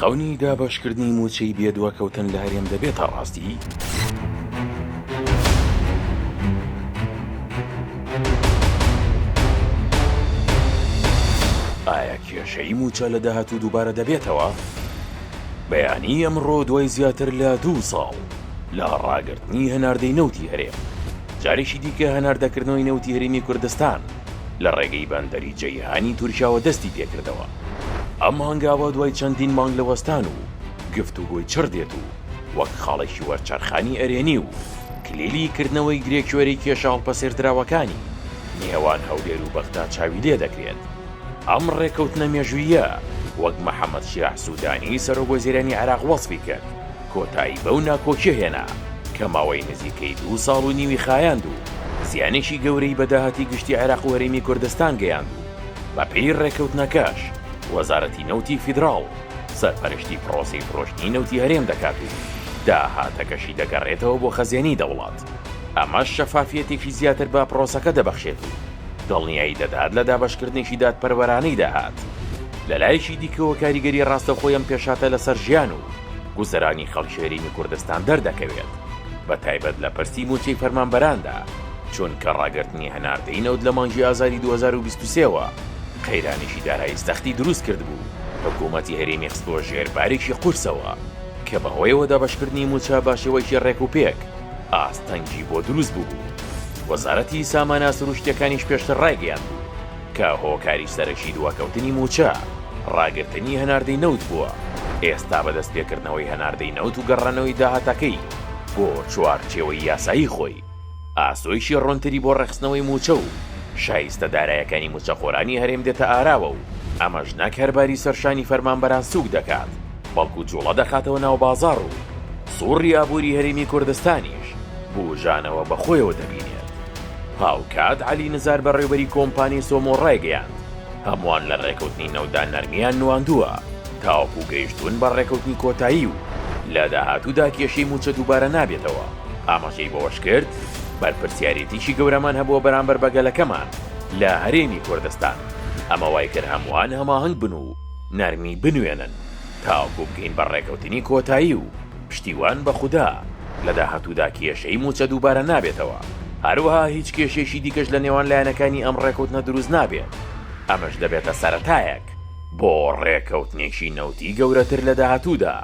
خەونی دابەشکردنی موچەی بێدووەکەوتن لە هەرێم دەبێتە ڕاستی؟ ئایا کێشەی موچە لە داهاتوو دووبارە دەبێتەوە؟ بەیانی ئەمڕۆ دوای زیاتر لە 2 ساڵ لە ڕاگررتنی هەناردەی نەوتی هەرێم، جارێکی دیکە هەناردەکردنەوەی نەوتی هەرێمی کوردستان لە ڕێگەی بەندەری جەیهانی تورکیاوە دەستی پێکردەوە. ئەم هەنگاوە دوای چەندین مانگ لە وەستان و گفتوگۆی چڕ دێت و وەک خاڵێکی وەرچەرخانی ئەرێنی و کلیلی کردنەوەی گرێکوێرەی کێشاڵ پەسێردراوەکانی نێوان هەولێر و بەغدا چاوی لێ دەکرێت. ئەم ڕێکەوتنە مێژوویە وەک محەممەد شیاح سوودانی سەرۆکوەزیرانی عێراق وەسفی کرد، کۆتایی بەو ناکۆکیە هێنا کە ماوەی نزیکەی 2 ساڵ و نیوی خایاند و زیانێکی گەورەی بەداهاتی گشتی عێراق و هەرێمی کوردستان گەیاند و بەپێی ڕێکەوتنەکەش وەزارەتی نەوتی فیدراڵ سەرپەرشتی پرۆسی فرۆشتنی نەوتی هەرێم دەکات و داهاتەکەشی دەگەڕێتەوە بۆ خەزیێنی دەوڵات. ئەمەش شەفافیەتێکی زیاتر بە پرۆسەکە دەبەخشێت و دڵنیایی دەدات لە دابەشکردنێکی دادپەروەرانەی داهات. لە لایەکی دیکەوە کاریگەری ڕاستەوخۆیان پێشاتە لەسەر ژیان و گوزەرانی خەڵکی هەرێمی کوردستان دەردەکەوێت، بە تایبەت لە پرسی موچەی فەرمانبەراندا، چونکە ڕاگررتنی هەناردەی نەوت لە مانگی ئازاری 2023ەوە قەیرانێکی دارایی سەختی دروست کرد بوو. حکوومەتی هەرێمی خستووە ژێربارێکی قورسەوە کە بەهۆیەوە دابەشکردنی موچە باشەوەیکی ڕێک و پێک ئاستەنگی بۆ دروست بوو. وەزارەتی سامانە سروشتیەکانیش پێشتر ڕایگەیاند کە هۆکاری سەرەکی دووەکەوتنی موچە ڕاگررتنی هەناردەی نەوت بووە. ئێستا بەدەست پێکردنەوەی هەناردەی نەوت و گەڕانەوەی داهاتەکەی بۆ چوارچێوەی یاسایی خۆی ئاسۆیشی ڕۆنتری بۆ ڕێخستنەوەی موچە و شایستە دارایەکانی موچەخۆرانی هەرێم دێتە ئاراوە و ئەمەش نەک هەرباری سەرشانی فەرمانبەران سووک دەکات، بەڵکو جوڵە دەخاتەوە ناو بازاڕ و سوڕی ئابووری هەرێمی کوردستانیش بوژانەوە بەخۆیەوە دەبینێت. هاوکات عەلی نزار بەڕێوەبەری کۆمپانی سۆمۆ ڕایگەیاند هەمووان لە ڕێکەوتنی نەوتدا نەرمیان نواندووە تاوەکو گەیشتون بە ڕێکەوتنی کۆتایی و لە داهاتوودا کێشەی موچە دووبارە نابێتەوە. ئاماژەی بەوەش کرد بەرپرسیارەتیشی گەورەمان هەبووە بەرامبەر بەگەلەکەمان لە هەرێمی کوردستان. ئەمە وای کرد هەمووان هەماهەنگ بن و نەرمی بنوێنن تاوەکو بگەین بە ڕێکەوتنی کۆتایی و پشتیوان بە خودا لە داهاتوودا کێشەی موچە دووبارە نابێتەوە. هەروەها هیچ کێشێشی دیکەش لە نێوان لایەنەکانی ئەم ڕێکەوتنە دروست نابێت. ئەمەش دەبێتە سەرەتایەک بۆ ڕێکەوتنێکی نەوتی گەورەتر لە داهاتوودا.